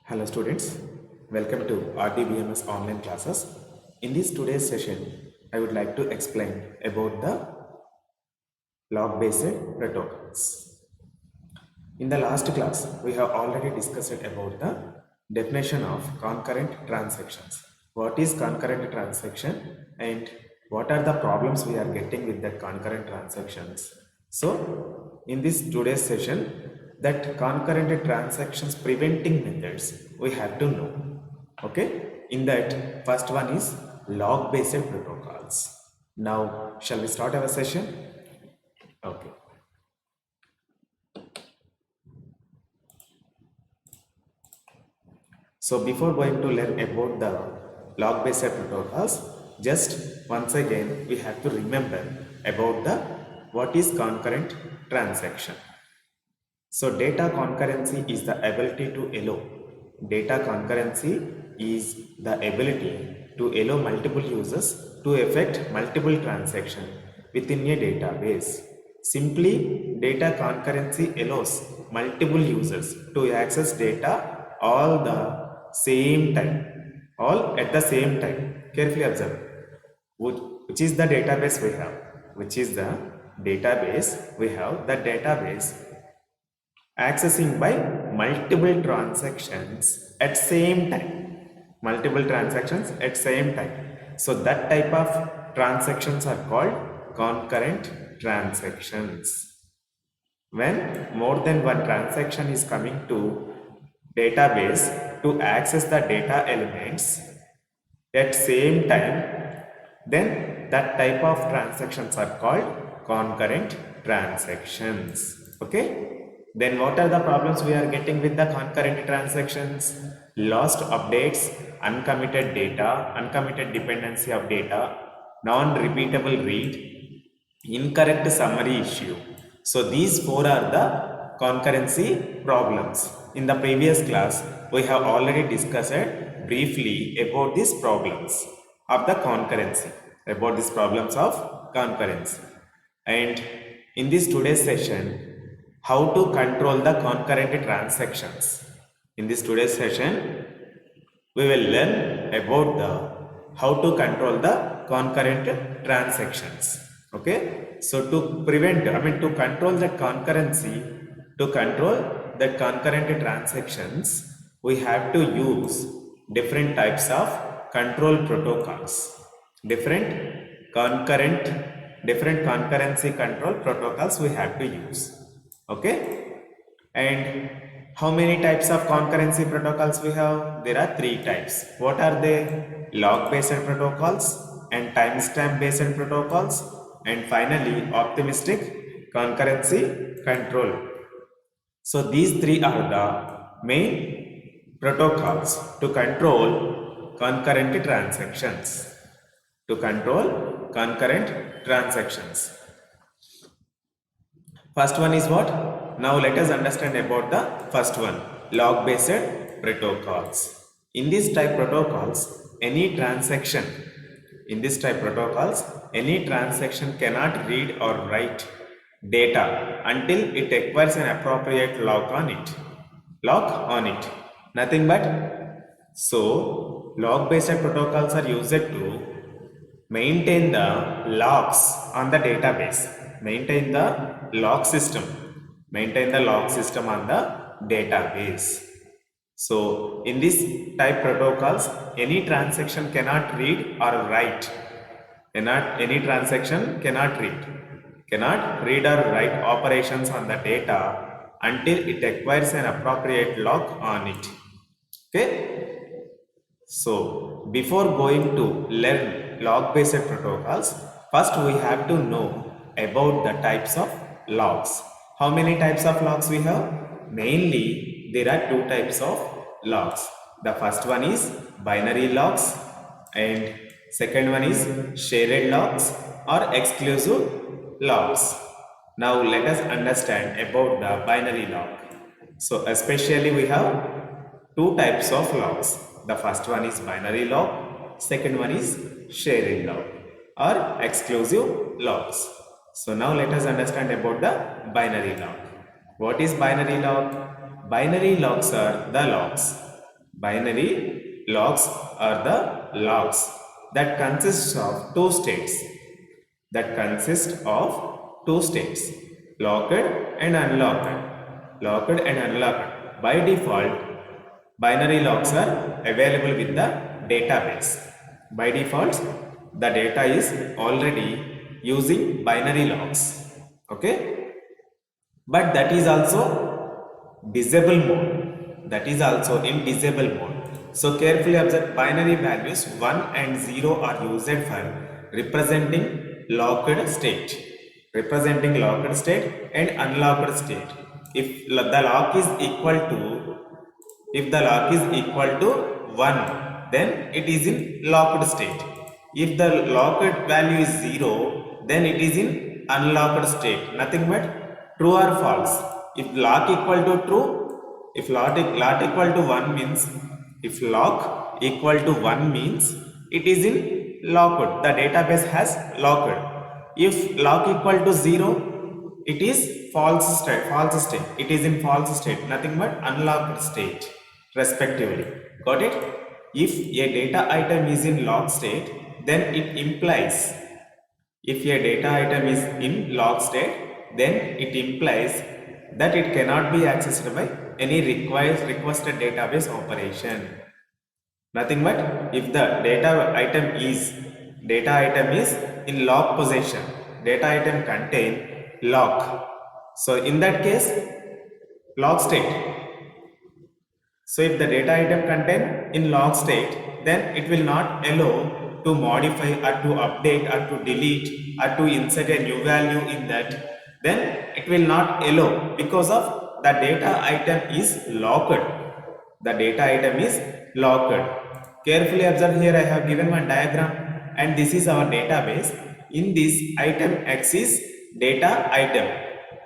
Hello students, welcome to RDBMS online classes. In this today's session, I would like to explain about the log-based protocols. In the last class, we have already discussed about the definition of concurrent transactions. What is concurrent transaction and what are the problems we are getting with that concurrent transactions? So, in this today's session, that concurrent transactions preventing methods we have to know. Okay, in that first one is log-based protocols. Now, shall we start our session? Okay. So before going to learn about the log-based protocols, just once again we have to remember about the what is concurrent transaction. So data concurrency is the ability to allow. Data concurrency is the ability to allow multiple users to effect multiple transactions within a database. Simply, data concurrency allows multiple users to access data all the same time, all at the same time. Carefully observe. Which is the database we have? Which is the database we have? The database accessing by multiple transactions at same time, multiple transactions at same time. So that type of transactions are called concurrent transactions. When more than one transaction is coming to database to access the data elements at same time, then that type of transactions are called concurrent transactions. Okay, then what are the problems we are getting with the concurrent transactions? Lost updates, uncommitted data, uncommitted dependency of data, non-repeatable read, incorrect summary issue. So these four are the concurrency problems. In the previous class, we have already discussed briefly about these problems of the concurrency, about these problems of concurrency. And in this today's session, how to control the concurrent transactions. In this today's session, we will learn about the how to control the concurrent transactions. Okay, so to prevent, to control the concurrency, to control the concurrent transactions, we have to use different types of control protocols, different concurrent, different concurrency control protocols we have to use. Okay, and how many types of concurrency protocols we have? There are three types. What are they? Log-based protocols and timestamp-based protocols, and finally optimistic concurrency control. So these three are the main protocols to control concurrent transactions. To control concurrent transactions. First one is what? Now let us understand about the first one, log-based protocols. In this type protocols, any transaction, in this type protocols, any transaction cannot read or write data until it acquires an appropriate lock on it. Lock on it. Nothing but. So, log-based protocols are used to maintain the logs on the database, maintain the log system, maintain the log system on the database. So in this type protocols, any transaction cannot read or write, any transaction cannot read or write operations on the data until it acquires an appropriate lock on it. Okay, so before going to learn log-based protocols, first we have to know about the types of logs. How many types of logs we have? Mainly, there are two types of logs. The first one is binary logs and second one is shared logs or exclusive logs. Now let us understand about the binary log. So especially we have two types of logs. The first one is binary log, second one is shared log or exclusive logs. So now let us understand about the binary log. What is binary log? Binary logs are the logs Binary logs are the logs that consists of two states. Locked and unlocked. Locked and unlocked. By default, binary logs are available with the database. By default, the data is already using binary logs. Okay, but that is also disable mode. That is also in disable mode. So carefully observe, binary values 1 and 0 are used for representing locked state and unlocked state. If the lock is equal to 1, then it is in locked state. If the locked value is 0, then it is in unlocked state. Nothing but true or false. If lock equal to true, if lock equal to 1 means, if lock equal to 1 means it is in locked, the database has locked. If lock equal to 0, it is false state, it is in false state, nothing but unlocked state respectively. Got it? If a data item is in locked state, then it implies, if a data item is in locked state, then it implies that it cannot be accessed by any requested database operation. Nothing but if the data item is in lock possession, data item contain lock, so in that case lock state. So if the data item contain in lock state, then it will not allow to modify or to update or to delete or to insert a new value in that. Then it will not allow because of the data item is locked. The data item is locked. Carefully observe, here I have given one diagram and this is our database. In this item X is data item.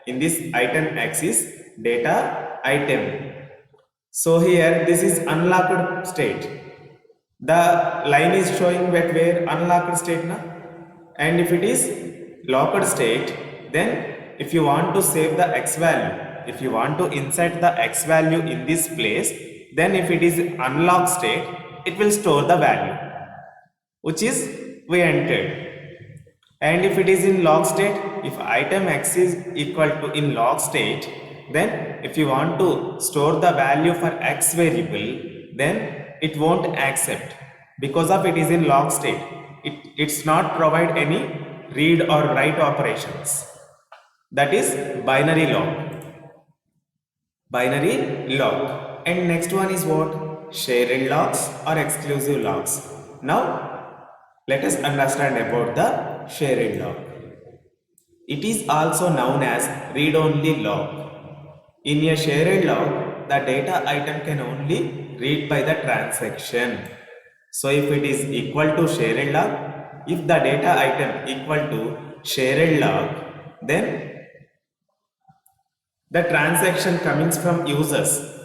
In this item X is data item. So here this is unlocked state. The line is showing that where unlocked state na, and if it is locked state, then if you want to save the X value, if you want to insert the X value in this place, then if it is unlocked state, it will store the value which is we entered. And if it is in lock state, if item X is equal to in lock state, then if you want to store the value for X variable, then it won't accept because of it is in lock state. It's not provide any read or write operations. That is binary log. And next one is what? Shared logs or exclusive logs. Now let us understand about the shared log. It is also known as read-only log. In a shared log, the data item can only read by the transaction. So if it is equal to shared log, if the data item equal to shared log, then the transaction coming from users,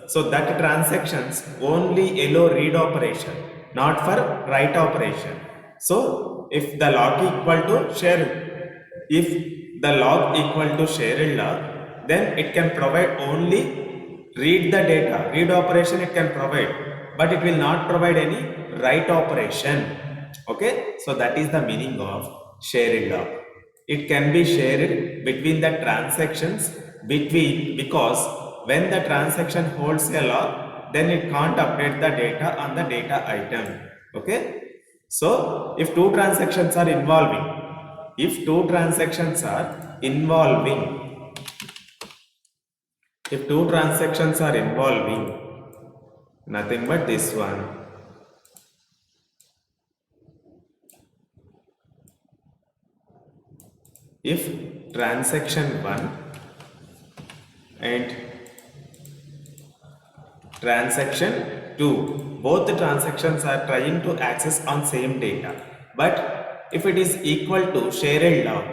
so that transactions only allow read operation, not for write operation. So if the log equal to shared log, then it can provide only read the data, read operation it can provide, but it will not provide any write operation. Okay, so that is the meaning of shared log. It can be shared between the transactions because when the transaction holds a log, then it can't update the data on the data item. Okay, so if two transactions are involving, nothing but this one. If transaction 1 and transaction 2, both the transactions are trying to access on same data, but if it is equal to shared log,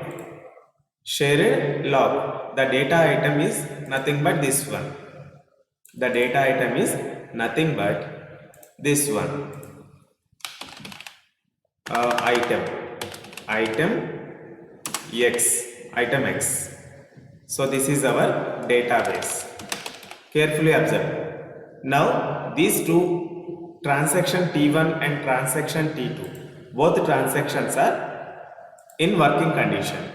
the data item is nothing but this one. The data item is nothing but this one. Item X. So this is our database. Carefully observe. Now these two transaction T1 and transaction T2, both transactions are in working condition.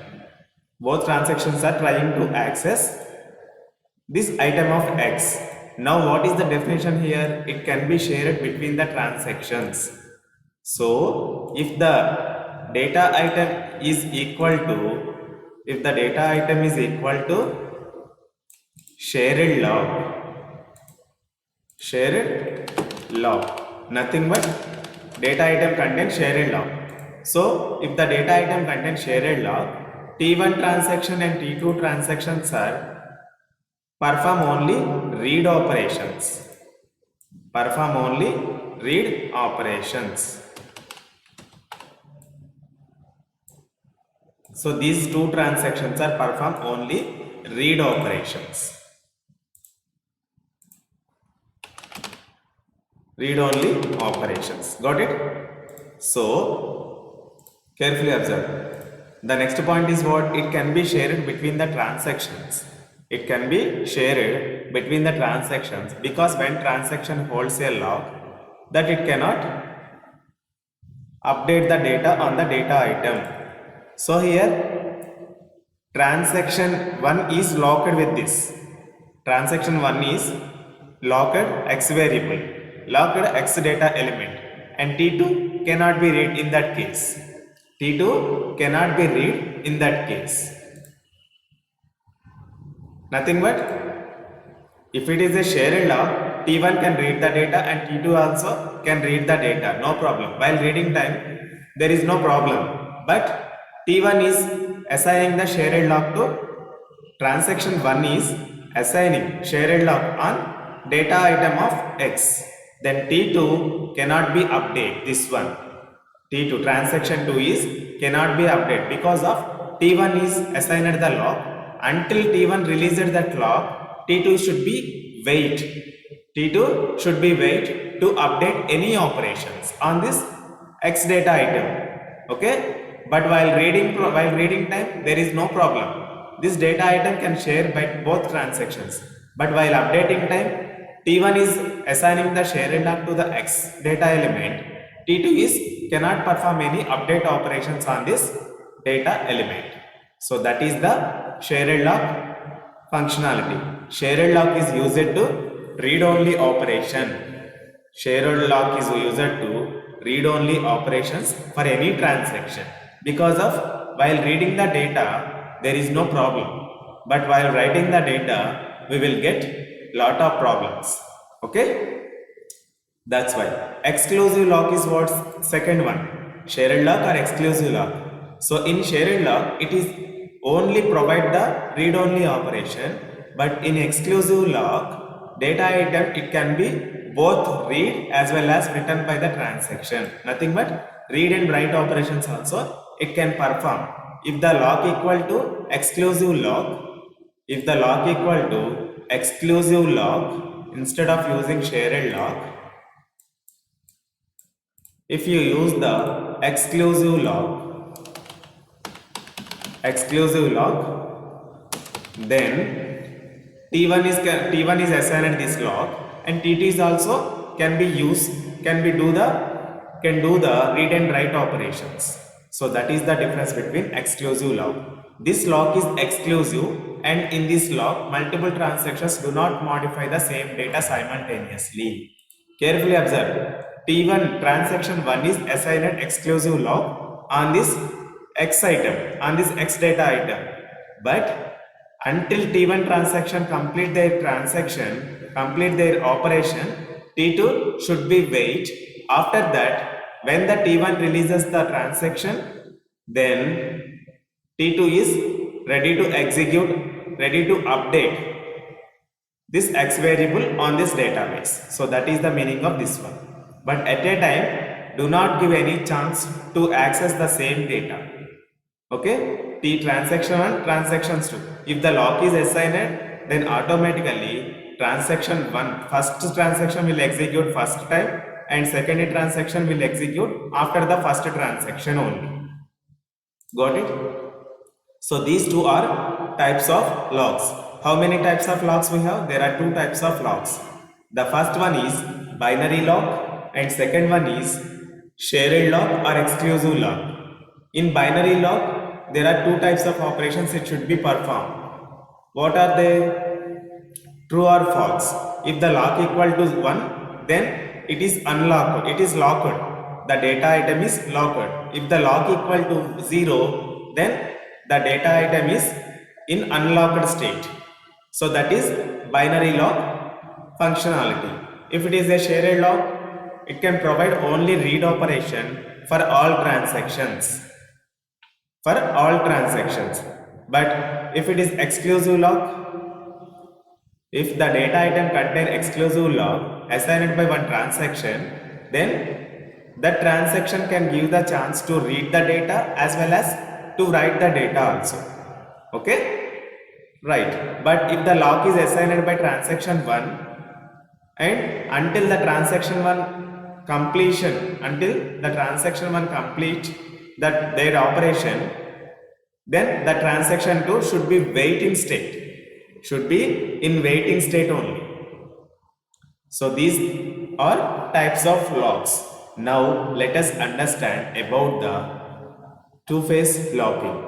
Both transactions are trying to access this item of X. Now what is the definition here? It can be shared between the transactions. So if the data item is equal to, shared log, nothing but data item contains shared log. So if the data item contains shared log, T1 transaction and T2 transactions are perform only read operations. So these two transactions are perform only read operations. Read-only operations. Got it? So, carefully observe. The next point is what? It can be shared between the transactions. It can be shared between the transactions because when transaction holds a log, that it cannot update the data on the data item. So here, transaction 1 is locked with this. Transaction 1 is locked X variable, locked X data element, and T2 cannot be read in that case. Nothing but if it is a shared log, T1 can read the data and T2 also can read the data, no problem. While reading time, there is no problem. But T1 is assigning the shared log to transaction 1 is assigning shared log on data item of X. Then T2 cannot be update this one. T2 transaction 2 is cannot be update because of T1 is assigned the log. Until T1 releases that log, T2 should be wait to update any operations on this X data item. Okay, but while reading time there is no problem. This data item can share by both transactions, but while updating time, T1 is assigning the shared log to the X data element. T2 is cannot perform any update operations on this data element. So that is the shared log functionality. Shared log is used to read-only operation. Shared log is used to read-only operations for any transaction. Because of while reading the data, there is no problem. But while writing the data, we will get lot of problems. Okay? That's why. Exclusive log is what? Second one. Shared log or exclusive log. So in shared log, it is only provide the read-only operation, but in exclusive log, data item it can be both read as well as written by the transaction. Nothing but read and write operations also it can perform. If the log equal to exclusive log, instead of using shared log, if you use the exclusive log, then T1 is assigned this log and T2 is also can do the read and write operations. So that is the difference between exclusive log. This log is exclusive and in this log multiple transactions do not modify the same data simultaneously. Carefully observe. T1 transaction 1 is assigned exclusive log on this X item, on this X data item. But until T1 transaction complete their operation, T2 should be wait. After that, when the T1 releases the transaction, then T2 is ready to execute, ready to update this X variable on this database. So that is the meaning of this one. But at a time, do not give any chance to access the same data. Okay, T transaction 1, transactions 2. If the log is assigned, then automatically transaction 1, first transaction will execute first time and second transaction will execute after the first transaction only. Got it? So these two are types of logs. How many types of locks we have? There are two types of locks. The first one is binary lock and second one is shared lock or exclusive lock. In binary lock, there are two types of operations it should be performed. What are they? True or false. If the lock equal to 1, then it is unlocked, it is locked. The data item is locked. If the lock equal to 0, then the data item is in unlocked state. So that is binary lock functionality. If it is a shared lock, it can provide only read operation for all transactions. For all transactions. But if it is exclusive lock, if the data item contain exclusive lock assigned by one transaction, then that transaction can give the chance to read the data as well as to write the data also. Okay? Right. But if the lock is assigned by transaction 1 and until the transaction 1 completion, until the transaction 1 complete that their operation, then the transaction 2 should be waiting state. Should be in waiting state only. So these are types of locks. Now let us understand about the two-phase locking.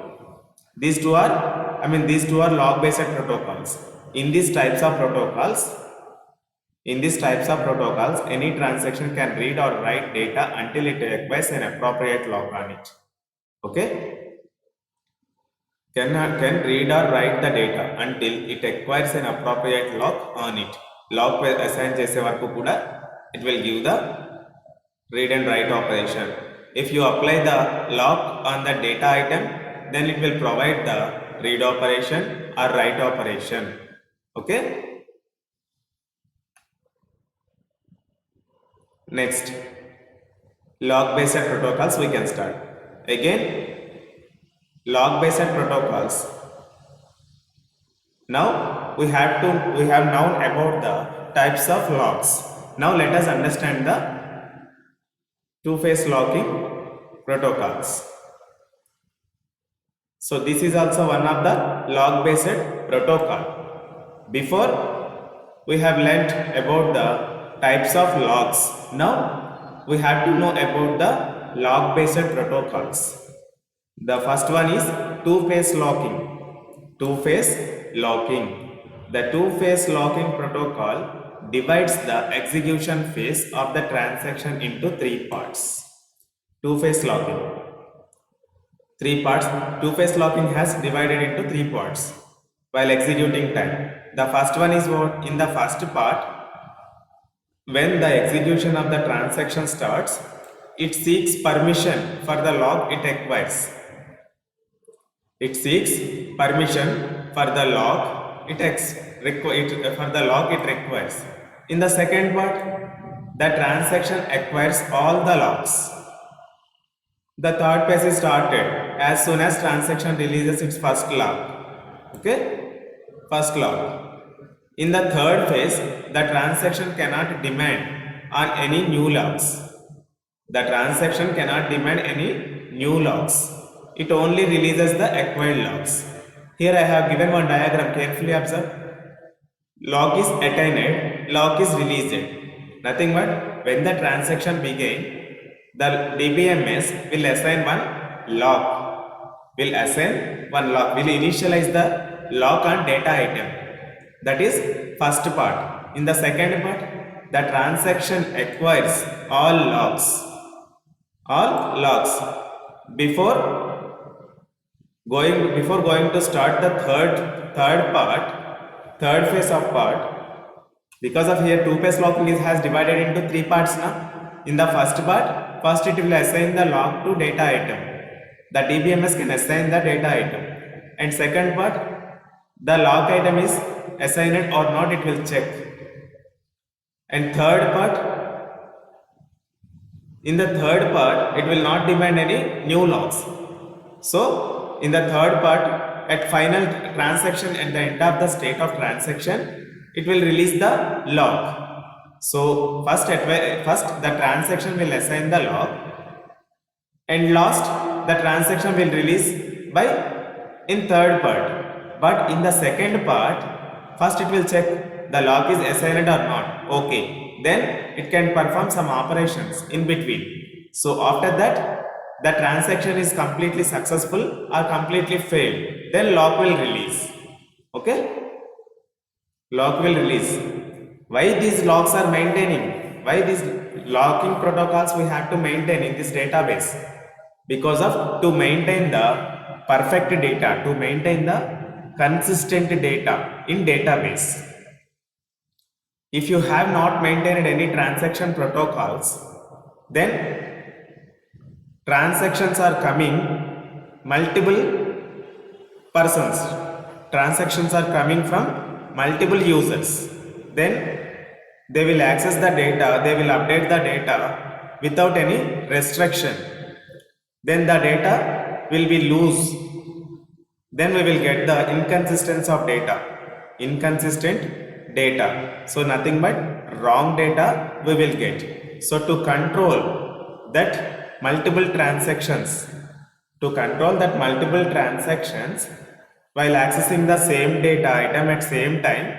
These two are log-based protocols. In these types of protocols, any transaction can read or write data until it requires an appropriate lock on it. Okay? Can read or write the data until it acquires an appropriate lock on it. Lock assign chese varaku kuda it will give the read and write operation. If you apply the lock on the data item, then it will provide the read operation or write operation. Okay. Next, log based protocols we can start. Again, log based protocols. Now we have known about the types of logs. Now let us understand the two-phase locking protocols. So this is also one of the log based protocol. Before we have learnt about the types of logs. Now we have to know about the log based protocols. The first one is two-phase locking. Two-phase locking. The two-phase locking protocol divides the execution phase of the transaction into three parts. Two-phase locking. Three parts. Two-phase locking has divided into three parts while executing time. The first one is what? In the first part, when the execution of the transaction starts, it seeks permission for the lock it acquires. It seeks permission for the lock it requires. In the second part, the transaction acquires all the locks. The third phase is started as soon as transaction releases its first lock. Okay, first lock. In the third phase, the transaction cannot demand on any new locks. The transaction cannot demand any new locks. It only releases the acquired locks. Here I have given one diagram, carefully observe. Lock is attained, lock is released. Nothing but when the transaction begins, the DBMS will assign one lock. Will initialize the lock on data item. That is first part. In the second part, the transaction acquires all locks. Before going to start the third phase of part, because of here two-phase locking has divided into three parts now. In the first part, first it will assign the lock to data item. The DBMS can assign the data item. And second part, the lock item is assigned or not, it will check. And third part, in the third part, it will not demand any new locks. So in the third part, at final transaction, at the end of the state of transaction, it will release the lock. So first the transaction will assign the lock, and last the transaction will release by in third part. But in the second part, First it will check the lock is assigned or not. Okay, then it can perform some operations in between. So after that, the transaction is completely successful or completely failed, then lock will release. Okay, lock will release. Why these locks are maintaining? Why these locking protocols we have to maintain in this database? Because of to maintain the perfect data, to maintain the consistent data in database. If you have not maintained any transaction protocols, then transactions are coming multiple persons, transactions are coming from multiple users, then they will access the data, they will update the data without any restriction, then the data will be loose, then we will get the inconsistency of data, inconsistent data, so nothing but wrong data we will get. So to control that multiple transactions, to control that multiple transactions while accessing the same data item at same time,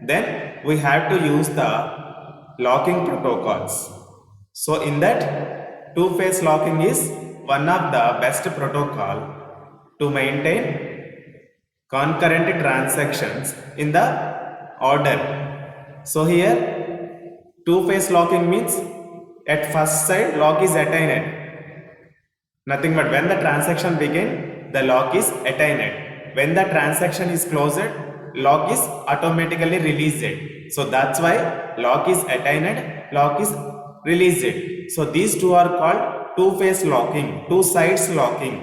then we have to use the locking protocols. So in that, two-phase locking is one of the best protocol to maintain concurrent transactions in the order. So here two-phase locking means at first side lock is attained, nothing but when the transaction begin, the lock is attained. When the transaction is closed, lock is automatically released. So that's why lock is attained, lock is released. So these two are called two-phase locking, two sides locking.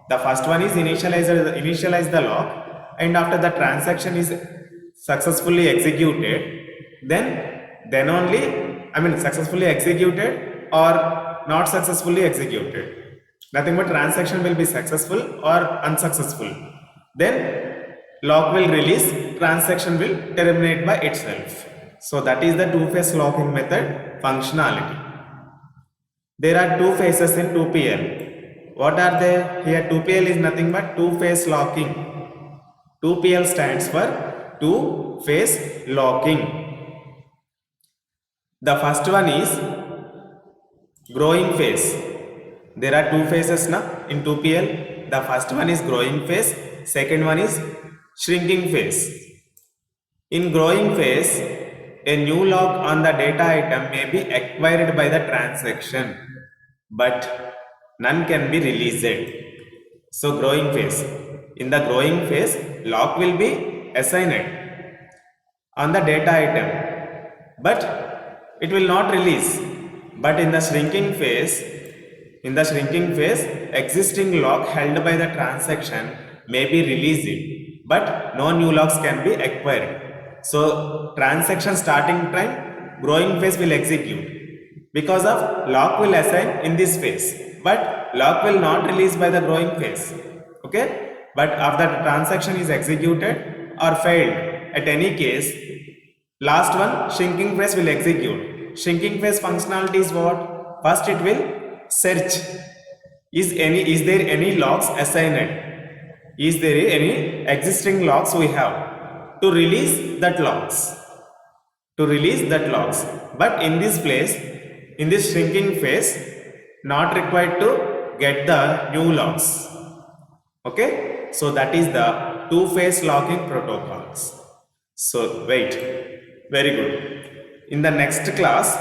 The first one is initialize the lock, and after the transaction is successfully executed, then only, successfully executed or not successfully executed. Nothing but transaction will be successful or unsuccessful. Then lock will release, transaction will terminate by itself. So that is the two-phase locking method functionality. There are two phases in 2PL. What are they? Here 2PL is nothing but two-phase locking. 2PL stands for two-phase locking. The first one is growing phase. There are two phases now in 2PL. The first one is growing phase, second one is shrinking phase. In growing phase, a new lock on the data item may be acquired by the transaction, but none can be released. So growing phase. In the growing phase, lock will be assigned on the data item, but it will not release. But in the shrinking phase, existing lock held by the transaction may be released, but no new locks can be acquired. So transaction starting time, growing phase will execute. Because of lock will assign in this phase, but lock will not release by the growing phase. Okay, but after the transaction is executed or failed, at any case, last one shrinking phase will execute. Shrinking phase functionality is what? First it will search, is there any locks assigned, is there any existing locks we have, to release that locks, but in this place, in this shrinking phase, not required to get the new locks. Okay, so that is the two-phase locking protocols. So wait, very good. In the next class,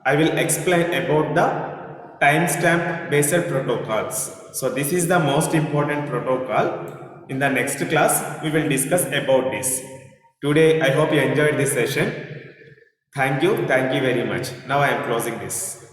I will explain about the timestamp based protocols. So this is the most important protocol. In the next class, we will discuss about this. Today, I hope you enjoyed this session. Thank you very much. Now I am closing this.